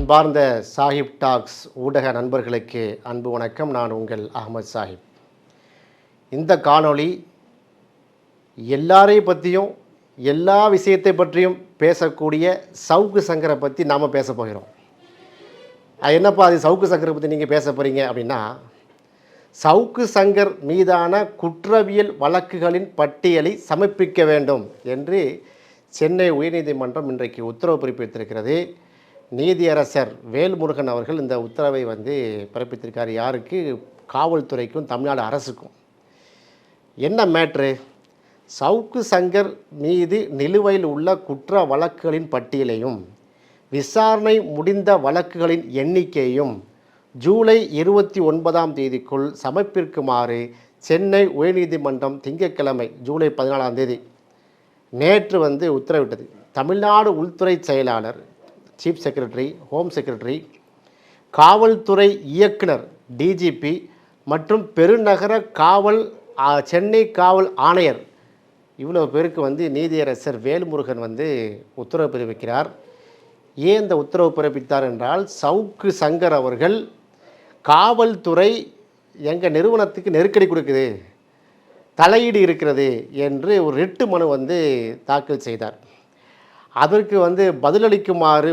அன்பார்ந்த சாஹிப் டாக்ஸ் ஊடக நண்பர்களுக்கு அன்பு வணக்கம். நான் உங்கள் அகமது சாஹிப். இந்த காணொளி எல்லாரையும் பற்றியும் எல்லா விஷயத்தை பற்றியும் பேசக்கூடிய சவுக்கு சங்கரை பற்றி நாம் பேச போகிறோம். என்னப்பா அது சவுக்கு சங்கரை பற்றி நீங்கள் பேச போகிறீங்க அப்படின்னா, சவுக்கு சங்கர் மீதான குற்றவியல் வழக்குகளின் பட்டியலை சமர்ப்பிக்க வேண்டும் என்று சென்னை உயர்நீதிமன்றம் இன்றைக்கு உத்தரவு பிறப்பித்திருக்கிறது. நீதியரசர் வேல்முருகன் அவர்கள் இந்த உத்தரவை பிறப்பித்திருக்கார். யாருக்கு? காவல்துறைக்கும் தமிழ்நாடு அரசுக்கும். என்ன மேட்ரு? சவுக்கு சங்கர் மீது நிலுவையில் உள்ள குற்ற வழக்குகளின் பட்டியலையும் விசாரணை முடிந்த வழக்குகளின் எண்ணிக்கையும் ஜூலை 29ஆம் தேதிக்குள் சமர்ப்பிக்குமாறு சென்னை உயர்நீதிமன்றம் திங்கட்கிழமை ஜூலை 14ஆம் தேதி நேற்று உத்தரவிட்டது. தமிழ்நாடு உள்துறை செயலாளர், சீஃப் செக்ரட்டரி, ஹோம் செக்ரட்டரி, காவல்துறை இயக்குனர் டிஜிபி மற்றும் பெருநகர காவல் சென்னை காவல் ஆணையர் இவ்வளோ பேருக்கு நீதியரசர் வேல்முருகன் உத்தரவு பிறப்பிக்கிறார். ஏன் இந்த உத்தரவு பிறப்பித்தார் என்றால், சவுக்கு சங்கர் அவர்கள் காவல்துறை எங்கள் நிறுவனத்துக்கு நெருக்கடி கொடுக்குது, தலையீடு இருக்கிறது என்று ஒரு ரிட்டு மனு தாக்கல் செய்தார். அதற்கு பதிலளிக்குமாறு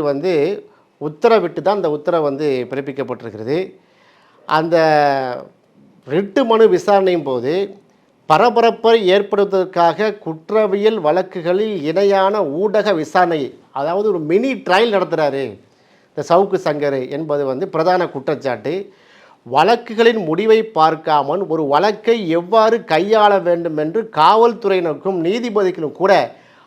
உத்தரவிட்டு தான் அந்த உத்தரவு பிறப்பிக்கப்பட்டிருக்கிறது. அந்த ரிட்டு மனு விசாரணையும் போது பரபரப்பை ஏற்படுத்துவதற்காக குற்றவியல் வழக்குகளில் இணையான ஊடக விசாரணை, அதாவது ஒரு மினி ட்ரையல் நடத்துகிறாரு இந்த சவுக்கு சங்கர் என்பது பிரதான குற்றச்சாட்டு. வழக்குகளின் முடிவை பார்க்காமல் ஒரு வழக்கை எவ்வாறு கையாள வேண்டும் என்று காவல்துறையினருக்கும் நீதிபதிகளும் கூட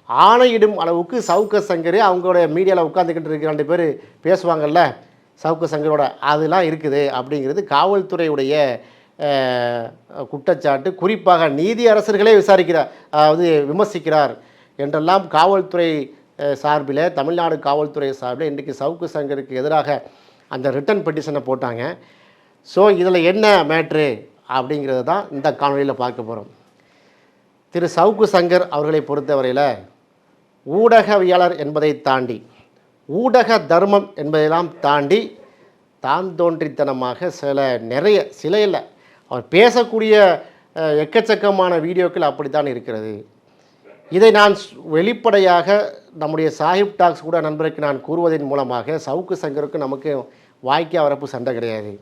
ஆணையிடும் அளவுக்கு சவுக்கு சங்கர் அவங்களோட மீடியாவில் உட்காந்துக்கிட்டு இருக்க 2 பேர் பேசுவாங்கள்ல சவுக்கு சங்கரோட, அதெல்லாம் இருக்குது அப்படிங்கிறது காவல்துறையுடைய குற்றச்சாட்டு. குறிப்பாக நீதி அரசர்களே விமர்சிக்கிறார் என்றெல்லாம் காவல்துறை சார்பில், தமிழ்நாடு காவல்துறை சார்பில் இன்றைக்கு சவுக்கு சங்கருக்கு எதிராக அந்த ரிட்டன் பெட்டிஷனை போட்டாங்க. ஸோ இதில் என்ன மேட்ரு அப்படிங்கிறது தான் இந்த காணொலியில் பார்க்க போகிறோம். திரு சவுக்கு சங்கர் அவர்களை பொறுத்தவரையில் ஊடகவியலாளர் என்பதை தாண்டி, ஊடக தர்மம் என்பதையெல்லாம் தாண்டி தான் தோன்றித்தனமாக சில இல்லை அவர் பேசக்கூடிய எக்கச்சக்கமான வீடியோக்கள் அப்படித்தான் இருக்கிறது. இதை நான் வெளிப்படையாக நம்முடைய சாஹிப் டாக்ஸ் கூட நண்பருக்கு நான் கூறுவதன் மூலமாக, சவுக்கு சங்கருக்கு நமக்கு வாய்க்கா வரப்பு சண்டை கிடையாது,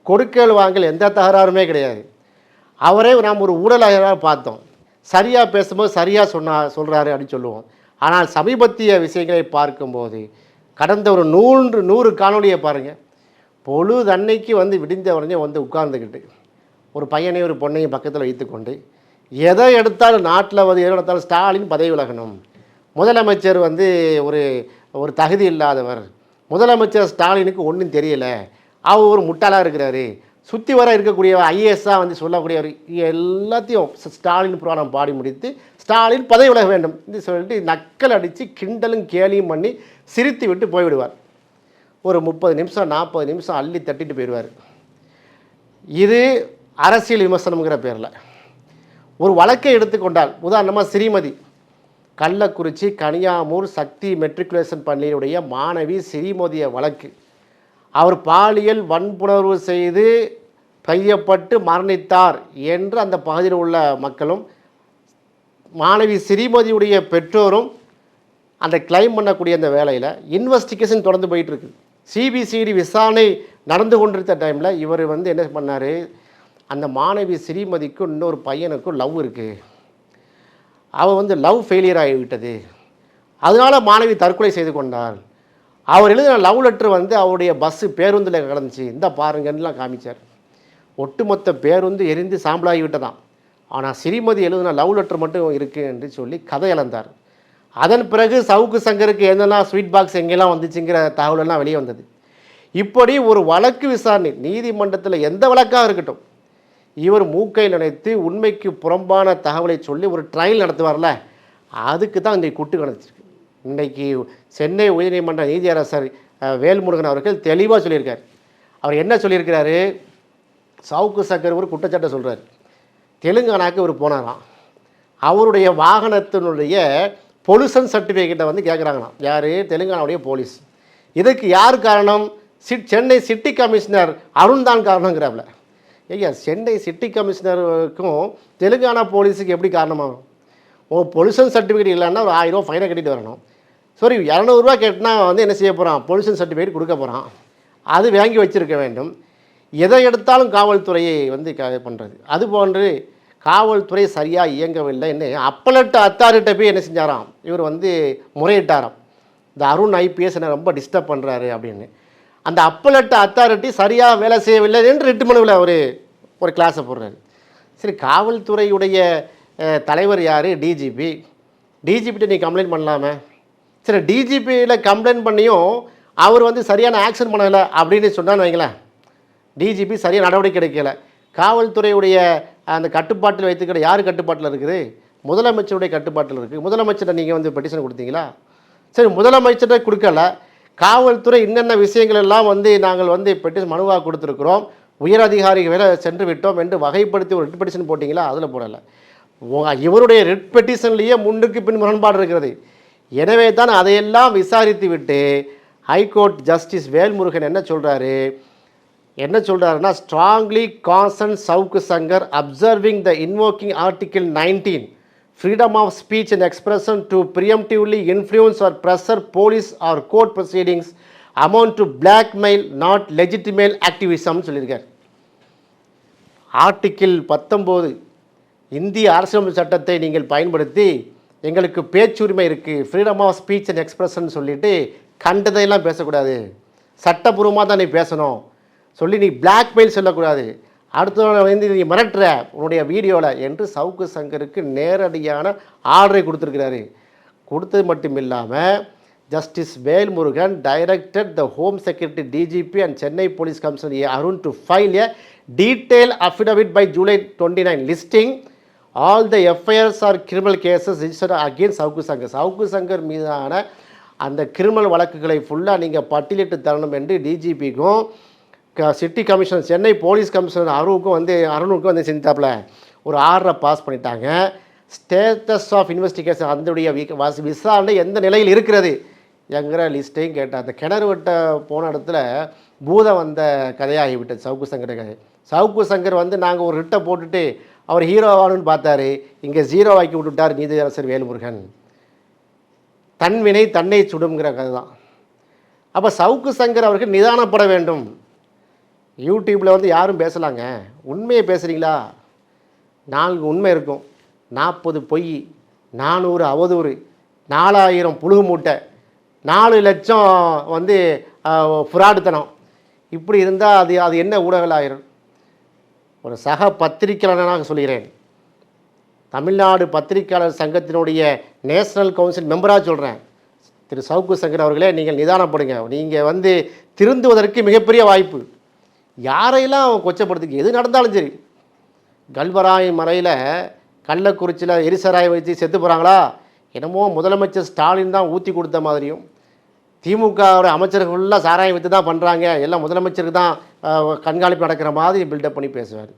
கொடுக்கல் வாங்கல் எந்த தகராறுமே கிடையாது. அவரே நாம் ஒரு ஊடகமாக பார்த்தோம், சரியாக பேசும்போது சரியாக சொல்கிறாரு அப்படின்னு சொல்லுவோம். ஆனால் சமீபத்திய விஷயங்களை பார்க்கும்போது கடந்த ஒரு 100 காணொலியை பாருங்கள். பொழுதன்னைக்கு விடிந்த உடனே உட்கார்ந்துக்கிட்டு ஒரு பையனையும் ஒரு பொண்ணையும் பக்கத்தில் வைத்துக்கொண்டு எதை எடுத்தாலும் நாட்டில் எதை எடுத்தாலும் ஸ்டாலின் பதவி விலகணும், முதலமைச்சர் ஒரு தகுதி இல்லாதவர், முதலமைச்சர் ஸ்டாலினுக்கு ஒன்றும் தெரியலை, அவர் ஒரு முட்டாளாக இருக்கிறாரு, சுற்றி வர இருக்கக்கூடியவர் ஐஏஎஸ்ஸாக சொல்லக்கூடியவர், எல்லாத்தையும் ஸ்டாலின் புராணம் பாடி முடித்து ஸ்டாலின் பதவி விலக வேண்டும் என்று சொல்லிட்டு நக்கல் அடித்து கிண்டலும் கேலியும் பண்ணி சிரித்து விட்டு போய்விடுவார். ஒரு 30 நிமிஷம் 40 நிமிஷம் அள்ளி தட்டிட்டு போயிடுவார். இது அரசியல் விமர்சனங்கிற பேரில் ஒரு வழக்கை எடுத்துக்கொண்டால், உதாரணமாக ஸ்ரீமதி, கள்ளக்குறிச்சி கனியாமூர் சக்தி மெட்ரிகுலேஷன் பள்ளியுடைய மாணவி ஸ்ரீமதிய வழக்கு, அவர் பாலியல் வன்புணர்வு செய்து கையப்பட்டு மரணித்தார் என்று அந்த பகுதியில் உள்ள மக்களும் மாணவி ஸ்ரீமதியுடைய பெற்றோரும் அந்த கிளைம் பண்ணக்கூடிய அந்த வேலையில் இன்வெஸ்டிகேஷன் தொடர்ந்து போயிட்டுருக்கு. சிபிசிஐடி விசாரணை நடந்து கொண்டிருந்த டைமில் இவர் என்ன பண்ணார், அந்த மாணவி ஸ்ரீமதிக்கும் இன்னொரு பையனுக்கும் லவ் இருக்குது, அவள் லவ் ஃபெயிலியர் ஆகிவிட்டது, அதனால் மாணவி தற்கொலை செய்து கொண்டார், அவர் எழுதின லவ் லெட்ரு அவருடைய பஸ்ஸு பேருந்தில் கிடந்துச்சு, இந்த பாருங்கன்னுலாம் காமிச்சார். ஒட்டுமொத்த பேருந்து எரிந்து சாம்பலாகிவிட்டதான், ஆனால் ஸ்ரீமதி எழுதின லவ் லெட்ரு மட்டும் இருக்குது என்று சொல்லி கதை இழந்தார். அதன் பிறகு சவுக்கு சங்கருக்கு என்னெல்லாம் ஸ்வீட் பாக்ஸ் எங்கெல்லாம் வந்துச்சுங்கிற தகவலெல்லாம் வெளியே வந்தது. இப்படி ஒரு வழக்கு விசாரணை நீதிமன்றத்தில் எந்த வழக்காக இருக்கட்டும், இவர் மூக்கை நினைத்து உண்மைக்கு புறம்பான தகவலை சொல்லி ஒரு ட்ரையல் நடத்துவார்ல, அதுக்கு தான் இன்றைக்கு குட்டு கிடச்சிருக்கு. இன்றைக்கி சென்னை உயர்நீதிமன்ற நீதியரசர் வேல்முருகன் அவர்கள் தெளிவாக சொல்லியிருக்கார். அவர் என்ன சொல்லியிருக்கிறாரு, சவுக்கு சங்கர் ஒரு குற்றச்சாட்டை சொல்கிறார். தெலுங்கானாவுக்கு இவர் போனாராம், அவருடைய வாகனத்தினுடைய பொல்யூஷன் சர்டிஃபிகேட்டை கேட்குறாங்களாம். யார்? தெலுங்கானாவுடைய போலீஸ். இதுக்கு யார் காரணம்? சென்னை சிட்டி கமிஷனர் அருண் தான் காரணங்கிறாப்ல. ஐயா, சென்னை சிட்டி கமிஷனருக்கும் தெலுங்கானா போலீஸுக்கு எப்படி காரணமாகும்? பொல்யூஷன் சர்டிஃபிகேட் இல்லைன்னா ஒரு 1000 ரூபா ஃபைனை கட்டிட்டு வரணும். சரி, 200 கேட்டினா என்ன செய்ய போகிறான்? பொல்யூஷன் சர்டிஃபிகேட் கொடுக்க போகிறான். அது வாங்கி வச்சுருக்க வேண்டும். எதை எடுத்தாலும் காவல்துறையை பண்ணுறது. அதுபோன்று காவல்துறை சரியாக இயங்கவில்லை. அப்பலட்டு அத்தாரிட்ட போய் என்ன செஞ்சாராம்? இவர் முறையிட்டாராம், இந்த அருண் ஐபிஎஸ் என்ன ரொம்ப டிஸ்டர்ப் பண்ணுறாரு அப்படின்னு. அந்த அப்பலட்டு அத்தாரிட்டி சரியாக வேலை செய்யவில்லை என்று ரிட்டு மனுவில் ஒரு கிளாஸை போடுறாரு. சரி, காவல்துறையுடைய தலைவர் யார்? டிஜிபி. டிஜிபிட்ட நீ கம்ப்ளைண்ட் பண்ணலாமே. சரி, டிஜிபியில் கம்ப்ளைண்ட் பண்ணியும் அவர் சரியான ஆக்ஷன் பண்ணலை அப்படின்னு சொன்னான்னு வைங்களேன். டிஜிபி சரியாக நடவடிக்கை எடுக்கலை. காவல்துறையுடைய அந்த கட்டுப்பாட்டில் வைத்துக்கிற யார் கட்டுப்பாட்டில் இருக்குது? முதலமைச்சருடைய கட்டுப்பாட்டில் இருக்குது. முதலமைச்சரை நீங்கள் பெட்டிஷன் கொடுத்தீங்களா? சரி, முதலமைச்சரை கொடுக்கல. காவல்துறை என்னென்ன விஷயங்கள் எல்லாம் நாங்கள் பெட்டிஷன் மனுவாக கொடுத்துருக்குறோம், உயர் அதிகாரிகள் வேலை சென்று விட்டோம் என்று வகைப்படுத்தி ஒரு ரிட் பெட்டிஷன் போட்டிங்களா? அதில் போடலை. இவருடைய ரிட் பெட்டிஷன்லேயே முன்னுக்கு பின் முரண்பாடு இருக்கிறது. எனவே தான் அதையெல்லாம் விசாரித்து விட்டு ஹைகோர்ட் ஜஸ்டிஸ் வேல்முருகன் என்ன சொல்கிறாருன்னா, strongly concern Savukku Shankar observing the invoking article 19 freedom of speech and expression to preemptively influence or pressure police or court proceedings amount to blackmail, not legitimate activism சொல்லியிருக்கார். ஆர்டிக்கிள் 19 இந்திய அரசியலமைப்பு சட்டத்தை நீங்கள் பயன்படுத்தி எங்களுக்கு பேச்சுரிமை இருக்குது, freedom of speech and expression சொல்லிவிட்டு கண்டதையெல்லாம் பேசக்கூடாது, சட்டப்பூர்வமாக தான் நீ பேசணும் சொல்லி நீ பிளாக்மெயில் சொல்லக்கூடாது, அடுத்த நீ மிரட்டுற உன்னுடைய வீடியோவில் என்று சவுக்கு சங்கருக்கு நேரடியான ஆர்டரை கொடுத்துருக்கிறாரு. கொடுத்தது மட்டும் இல்லாமல் justice Velmurugan directed the home secretary DGP and Chennai police commissioner Arun to file a detail affidavit by July 29 listing all the FIRs are criminal cases registered against Savukku Shankar. Savukku Shankar மீதான அந்த கிரிமினல் வழக்குகளை ஃபுல்லாக நீங்கள் பட்டியலிட்டு தரணும் என்று டிஜிபிக்கும் city commissioner Chennai police commissioner அருணுக்கும் செஞ்சாப்புல ஒரு ஆர்டரை பாஸ் பண்ணிட்டாங்க. ஸ்டேட்டஸ் ஆஃப் இன்வெஸ்டிகேஷன் அதனுடைய விசாரணை எந்த நிலையில் இருக்கிறது என்கிற லிஸ்ட்டையும் கேட்டால், அந்த கிணறு வெட்ட போன இடத்துல பூதம் வந்த கதையாகிவிட்டது சவுக்கு சங்கர் கதை. சவுக்கு சங்கர் நாங்கள் ஒரு ரிட்டை போட்டுட்டு அவர் ஹீரோவானுன்னு பார்த்தாரு, இங்கே ஜீரோ ஆக்கி விட்டுட்டார் நீதியரசர் வேல்முருகன். தன்வினை தன்னை சுடுங்கிற கதை தான். அப்போ சவுக்கு சங்கர் அவர்கள் நிதானப்பட வேண்டும். யூடியூப்பில் யாரும் பேசலாங்க, உண்மையை பேசுகிறீங்களா? 4 உண்மை இருக்கும், 40 பொய், 400 அவதூறு, 4000 புழுகு மூட்டை, 4 லட்சம் ஃப்ராடுத்தனம். இப்படி இருந்தால் அது என்ன ஊடகங்கள் ஆயிரும்? ஒரு சக பத்திரிகையாளனாக சொல்கிறேன், தமிழ்நாடு பத்திரிகையாளர் சங்கத்தினுடைய நேஷனல் கவுன்சில் மெம்பராக சொல்கிறேன், திரு சவுக்கு சங்கர் அவர்களே, நீங்கள் நிதானப்படுங்க. நீங்கள் திருந்துவதற்கு மிகப்பெரிய வாய்ப்பு. யாரையெல்லாம் கொச்சப்படுத்துக்கு எது நடந்தாலும் சரி. கல்வராய் மறையில் கள்ளக்குறிச்சியில் எரிசராய் வச்சு செத்து போகிறாங்களா, என்னமோ முதலமைச்சர் ஸ்டாலின் தான் ஊற்றி கொடுத்த மாதிரியும், திமுக அமைச்சர்கள் ஃபுல்லாக சாராயம் வைத்து தான் பண்ணுறாங்க, எல்லாம் முதலமைச்சருக்கு தான் கண்காணிப்பு நடக்கிற மாதிரி பில்டப் பண்ணி பேசுவார்.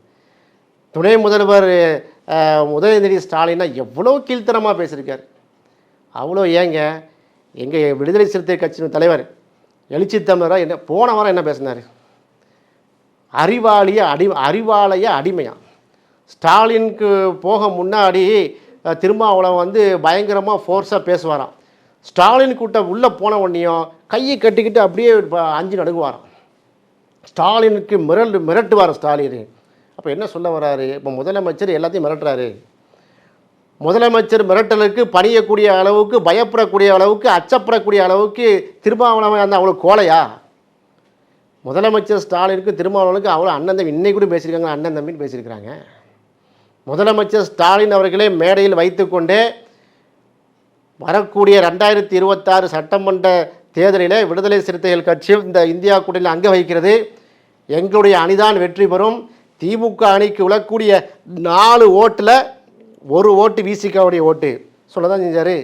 துணை முதல்வர் உதயநிதி ஸ்டாலினா எவ்வளோ கீழ்த்தரமாக பேசியிருக்கார். அவ்வளோ ஏங்க, எங்கள் விடுதலை சிறுத்தை கட்சியின் தலைவர் எழுச்சி தமிழராக போன வாரம் என்ன பேசினார்? அறிவாலய அடிமையாக ஸ்டாலினுக்கு போக முன்னாடி திருமாவளவன் பயங்கரமாக ஃபோர்ஸாக பேசுவாராம். ஸ்டாலின் கூட்டம் உள்ளே போன உடனேயும் கையை கட்டிக்கிட்டு அப்படியே 5 நடுங்குவாராம். ஸ்டாலினுக்கு மிரட்டுவார் ஸ்டாலின். அப்போ என்ன சொல்ல வர்றாரு? இப்போ முதலமைச்சர் எல்லாத்தையும் மிரட்டுறாரு. முதலமைச்சர் மிரட்டலுக்கு பணியக்கூடிய அளவுக்கு, பயப்படக்கூடிய அளவுக்கு, அச்சப்படக்கூடிய அளவுக்கு திருமாவளவன் அவ்வளோ கோலையா? முதலமைச்சர் ஸ்டாலினுக்கு திருமாவளவனுக்கு அவ்வளோ அண்ணன் தம்பி, இன்னைக்கு கூட பேசியிருக்காங்க, அண்ணன் தம்பின்னு பேசியிருக்கிறாங்க. முதலமைச்சர் ஸ்டாலின் அவர்களே மேடையில் வைத்துக்கொண்டே வரக்கூடிய 2026 சட்டமன்ற தேர்தலில் விடுதலை சிறுத்தைகள் கட்சி இந்த இந்தியா கூட்டணியில் அங்கே வகிக்கிறது, எங்களுடைய அணிதான் வெற்றி பெறும், திமுக அணிக்கு விழக்கூடிய 4 ஓட்டில் 1 ஓட்டு விசிகாவுடைய ஓட்டு சொல்ல தான் செஞ்சார்.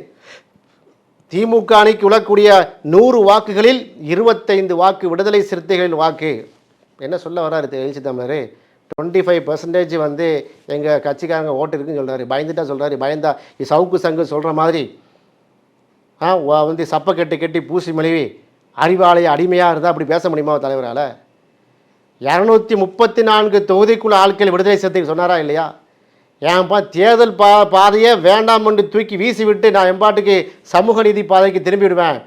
திமுக அணிக்கு விழக்கூடிய 100 வாக்குகளில் 25 வாக்கு விடுதலை சிறுத்தைகளின் வாக்கு. என்ன சொல்ல வர்றாரு எழுச்சி தமிழர்? 25% எங்கள் கட்சிக்காரங்க ஓட்டு இருக்குன்னு சொல்கிறாரு. பயந்துட்டா சொல்கிறாரு. பயந்தா சவுக்கு சங்கு சொல்கிற மாதிரி சப்பை கட்டி பூசி மொழிவி அறிவாலய அடிமையாக இருந்தால் அப்படி பேச முடியுமா தலைவரால்? 234 தொகுதிக்குள்ள ஆட்கள் விடுதலை சிறுத்தைகள் சொன்னாரா இல்லையா? ஏன்பா தேர்தல் பாதையே வேண்டாம் என்று தூக்கி வீசி விட்டு நான் எம்பாட்டுக்கு சமூக நீதி பாதைக்கு திரும்பி விடுவேன்,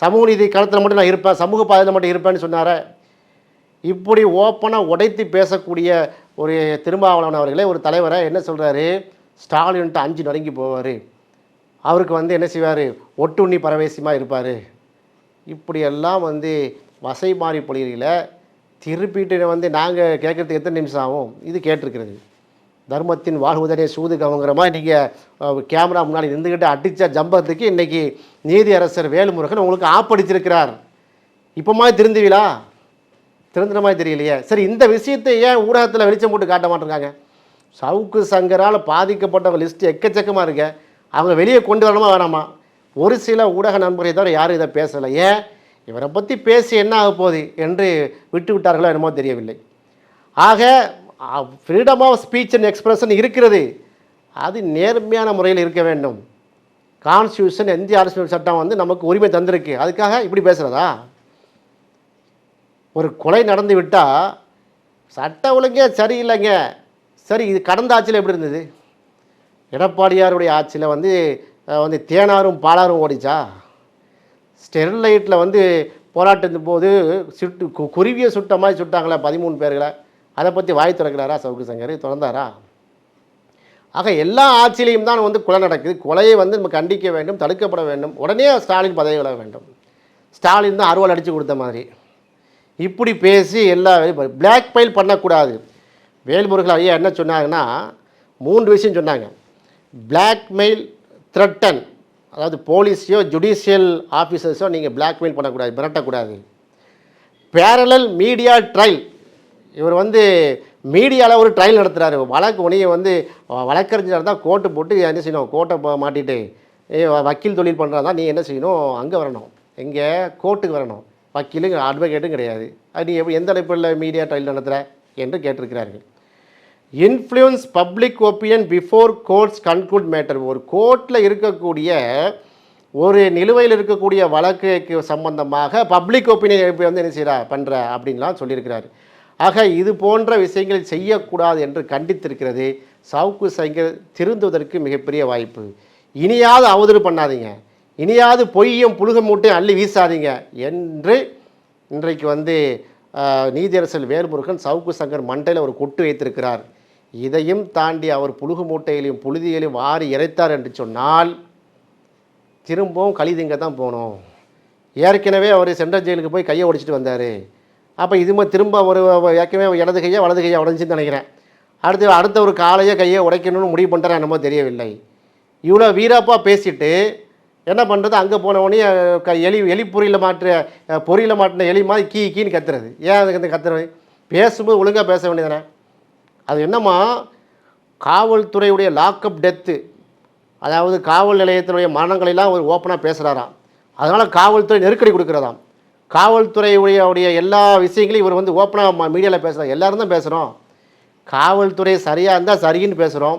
சமூக நீதி களத்தில் மட்டும் நான் இருப்பேன், சமூக பாதையில் மட்டும் இருப்பேன்னு சொன்னார. இப்படி ஓப்பனாக உடைத்து பேசக்கூடிய ஒரு திருமாவளவன் அவர்களே ஒரு தலைவரை என்ன சொல்கிறாரு, ஸ்டாலின்ட்டு 5 நொறுங்கி போவார், அவருக்கு வந்து என்ன செய்வார், ஒட்டுண்ணி பரவேசியமாக இருப்பார். இப்படியெல்லாம் வந்து வசை மாறி பொழியில் திருப்பிட்டு வந்து நாங்கள் கேட்குறதுக்கு எத்தனை நிமிஷம் ஆகும்? இது கேட்டிருக்கிறது. தர்மத்தின் வாழ்வதனே சூது கவங்கிற மாதிரி நீங்கள் கேமரா முன்னாடி நின்றுக்கிட்டு அடித்த ஜம்பத்துக்கு இன்றைக்கி நீதியரசர் வேல்முருகன் உங்களுக்கு ஆப்படிச்சிருக்கிறார். இப்போ மாதிரி திருந்துவீங்களா? திருந்துற மாதிரி தெரியலையே. சரி, இந்த விஷயத்தை ஏன் ஊடகத்தில் வெளிச்சம் போட்டு காட்ட மாட்டேங்காங்க? சவுக்கு சங்கரால் பாதிக்கப்பட்டவங்க லிஸ்ட்டு எக்கச்சக்கமாக இருக்க, அவங்க வெளியே கொண்டு வரணுமா வேணாமா? ஒரு சில ஊடக நண்பர்களை தவிர யாரும் இதை பேசலை. ஏன்? இவரை பற்றி பேசி என்ன ஆக போகுது என்று விட்டு விட்டார்களோ என்னமோ தெரியவில்லை. ஆக freedom of speech and expression இருக்கிறது, அது நேர்மையான முறையில் இருக்க வேண்டும். கான்ஸ்டியூஷன், இந்திய அரசியல் சட்டம் வந்து நமக்கு உரிமை தந்திருக்கு, அதுக்காக இப்படி பேசுகிறதா? ஒரு கொலை நடந்து விட்டால் சட்ட ஒழுங்கே சரியில்லைங்க. சரி, இது கடந்த ஆட்சியில் எப்படி இருந்தது? எடப்பாடியாருடைய ஆட்சியில் வந்து தேனாரும் பாலாரும் ஓடிச்சா? ஸ்டெர்லைட்டில் வந்து போராட்டத்தின் போது குருவியை சுட்ட மாதிரி சுட்டாங்களே 13 பேர்களை, அதை பற்றி வாய் திறக்கிறாரா சவுக்கு சங்கர்? திறந்தாரா? ஆக எல்லா ஆட்சியிலையும் தான் வந்து கொலை நடக்குது. கொலையை வந்து நம்ம கண்டிக்க வேண்டும், தடுக்கப்பட வேண்டும். உடனே ஸ்டாலின் பதவி விலக வேண்டும். ஸ்டாலின் தான் அறுவாள் அடித்து கொடுத்த மாதிரி இப்படி பேசி எல்லா பிளாக் மெயில் பண்ணக்கூடாது. வேல்முருகன் ஐயா என்ன சொன்னாங்கன்னா 3 விஷயம் சொன்னாங்க. பிளாக்மெயில், த்ரெட்டன், அதாவது போலீஸையோ ஜுடிஷியல் ஆஃபீஸர்ஸோ நீங்கள் பிளாக்மெயில் பண்ணக்கூடாது, மிரட்டக்கூடாது. பேரலல் மீடியா ட்ரையல், இவர் வந்து மீடியாவில் ஒரு ட்ரையல் நடத்துகிறாரு. வழக்கு உனையை வந்து வழக்கறிஞர் தான் கோர்ட்டு போட்டு என்ன செய்யணும், கோர்ட்டை மாட்டிட்டு வக்கீல் தொழில் பண்ணுறதா நீ என்ன செய்யணும், அங்கே வரணும், எங்கே கோர்ட்டுக்கு வரணும். வக்கீலும் அட்வொகேட்டும் கிடையாது. அது நீ எப்படி எந்த அடிப்படையில் மீடியா ட்ரையல் நடத்துகிற என்று கேட்டிருக்கிறார்கள். Influence public opinion before courts conclude matter, ஒரு கோர்ட்டில் இருக்கக்கூடிய ஒரு நிலுவையில் இருக்கக்கூடிய வழக்குக்கு சம்பந்தமாக பப்ளிக் ஒப்பீனியன் வந்து என்ன செய்கிறா பண்ணுற அப்படின்லாம் சொல்லியிருக்கிறார். ஆக இது போன்ற விஷயங்களை செய்யக்கூடாது என்று கண்டித்திருக்கிறது. சவுக்கு சங்கர் திருந்துவதற்கு மிகப்பெரிய வாய்ப்பு. இனியாவது அவதூறு பண்ணாதீங்க, இனியாவது பொய்யும் புழுக மூட்டையும் அள்ளி வீசாதீங்க என்று இன்றைக்கு வந்து நீதியரசர் வேல்முருகன் சவுக்கு சங்கர் மண்டையில் ஒரு கொட்டு வைத்திருக்கிறார். இதையும் தாண்டி அவர் புழுகு மூட்டையிலையும் புழுதியிலையும் வாரி இறைத்தார் என்று சொன்னால் திரும்பவும் கலிதிங்க தான் போகணும். ஏற்கனவே அவர் சென்ட்ரல் ஜெயிலுக்கு போய் கையை உடைச்சிட்டு வந்தார். அப்போ இதுமே திரும்ப ஒரு ஏற்கனவே இடது கையை வலது கையை உடஞ்சின்னு நினைக்கிறேன். அடுத்த ஒரு காலையை கையை உடைக்கணும்னு முடிவு பண்ணுறேன், என்னமோ தெரியவில்லை. இவ்வளோ வீராப்பாக பேசிட்டு என்ன பண்ணுறது, அங்கே போனவொடனே எலி பொறியில் மாட்டின எலி மாதிரி கீன்னு கத்துறது. ஏன் அதுக்கு கத்துறது? பேசும்போது ஒழுங்காக பேச வேண்டியதானே. அது என்னம்மா, காவல்துறையுடைய லாக்அப் டெத்து, அதாவது காவல் நிலையத்தினுடைய மரணங்களெல்லாம் ஒரு ஓப்பனாக பேசுகிறாராம். அதனால் காவல்துறை நெருக்கடி கொடுக்குறதாம். காவல்துறையுடைய எல்லா விஷயங்களையும் இவர் வந்து ஓப்பனாக மீடியாவில் பேசுகிறார். எல்லோரும் தான் பேசுகிறோம். காவல்துறை சரியாக இருந்தால் சரின்னு பேசுகிறோம்,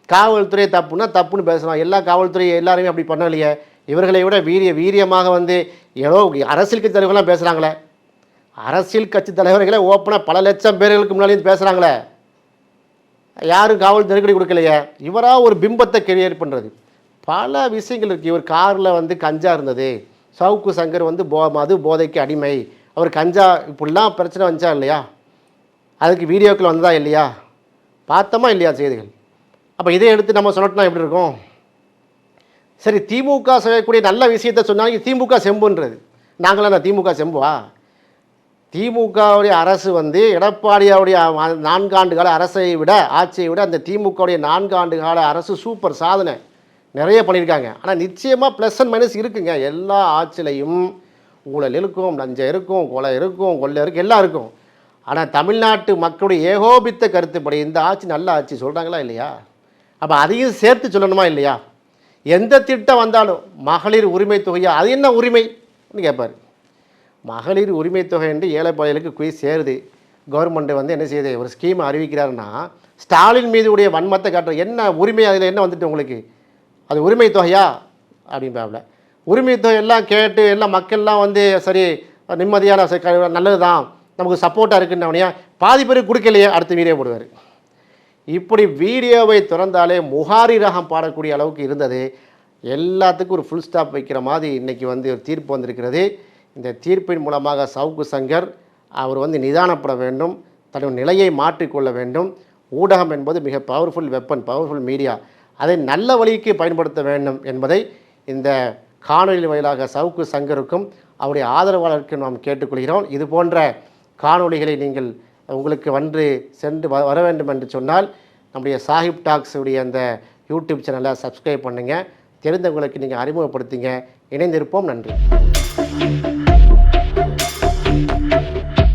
காவல்துறை தப்புன்னா தப்புன்னு பேசுகிறோம். எல்லா காவல்துறை எல்லாருமே அப்படி பண்ணலையே. இவர்களை விட வீரியமாக வந்து ஏதோ அரசியல் கட்சி தலைவர்கள்லாம் பேசுகிறாங்களே, அரசியல் கட்சி தலைவர்களே ஓப்பனாக பல லட்சம் பேர்களுக்கு முன்னாடி பேசுகிறாங்களே, யாரும் காவல் நெருக்கடி கொடுக்கலையே. இவராக ஒரு பிம்பத்தை கிரியேட் பண்ணுறது பல விஷயங்கள் இருக்குது. இவர் காரில் வந்து கஞ்சா இருந்தது, சவுக்கு சங்கர் வந்து மது போதைக்கு அடிமை, அவர் கஞ்சா, இப்படிலாம் பிரச்சனை வந்துச்சா இல்லையா? அதுக்கு வீடியோக்கள் வந்ததா இல்லையா? பார்த்தோமா இல்லையா செய்திகள்? அப்போ இதை எடுத்து நம்ம சொல்லட்டோம்னா எப்படி இருக்கும்? சரி, திமுக செய்யக்கூடிய நல்ல விஷயத்தை சொன்னாங்க திமுக செம்புன்றது. நாங்களாம் நான் திமுக செம்புவா? திமுகவுடைய அரசு வந்து எடப்பாடியாவுடைய 4 ஆண்டு கால ஆட்சியை விட அந்த திமுகவுடைய 4 ஆண்டு கால அரசு சூப்பர் சாதனை நிறைய பண்ணியிருக்காங்க. ஆனால் நிச்சயமாக ப்ளஸ் அண்ட் மைனஸ் இருக்குங்க. எல்லா ஆட்சியிலையும் ஊழல் இருக்கும், லஞ்சம் இருக்கும், கொலை இருக்கும், கொள்ளை இருக்கும், எல்லாம் இருக்கும். ஆனால் தமிழ்நாட்டு மக்களுடைய ஏகோபித்த கருத்துப்படி இந்த ஆட்சி நல்ல ஆட்சி சொல்கிறாங்களா இல்லையா? அப்போ அதையும் சேர்த்து சொல்லணுமா இல்லையா? எந்த திட்டம் வந்தாலும் மகளிர் உரிமை தொகையா, அது என்ன உரிமைன்னு கேட்பார். மகளிர் உரிமை தொகை என்று ஏழை பாளையலுக்கு போய் சேருது. கவர்மெண்ட் வந்து என்ன செய்யுது, ஒரு ஸ்கீம் அறிவிக்கிறாருன்னா ஸ்டாலின் மீது உடைய வன்மத்தை காட்டுற என்ன உரிமை, அதில் என்ன வந்துட்டு உங்களுக்கு, அது உரிமை தொகையா அப்படின்பாவில். உரிமை தொகை எல்லாம் கேட்டு எல்லாம் மக்கள்லாம் வந்து சரி நிம்மதியான நல்லது தான் நமக்கு சப்போர்ட்டாக இருக்குன்னவனையா பாதி பேர் கொடுக்கலையே அடுத்த வீடியோ போடுவார். இப்படி வீடியோவை திறந்தாலே முகாரி ரகம் பாடக்கூடிய அளவுக்கு இருந்தது. எல்லாத்துக்கும் ஒரு ஃபுல் ஸ்டாப் வைக்கிற மாதிரி இன்றைக்கி ஒரு தீர்ப்பு வந்திருக்கிறது. இந்த தீர்ப்பின் மூலமாக சவுக்கு சங்கர் அவர் நிதானப்பட வேண்டும், தன்னுடைய நிலையை மாற்றிக்கொள்ள வேண்டும். ஊடகம் என்பது மிக பவர்ஃபுல் வெப்பன், பவர்ஃபுல் மீடியா, அதை நல்ல வழிக்கு பயன்படுத்த வேண்டும் என்பதை இந்த காணொலி வாயிலாக சவுக்கு சங்கருக்கும் அவருடைய ஆதரவாளருக்கும் நாம் கேட்டுக்கொள்கிறோம். இது போன்ற காணொளிகளை நீங்கள் உங்களுக்கு சென்று வர வேண்டும் என்று சொன்னால் நம்முடைய சாஹிப் டாக்ஸ் உடைய அந்த யூடியூப் சேனலை சப்ஸ்கிரைப் பண்ணுங்கள். தெரிந்தவங்களுக்கு நீங்கள் அறிமுகப்படுத்துங்க. இணைந்திருப்போம். நன்றி.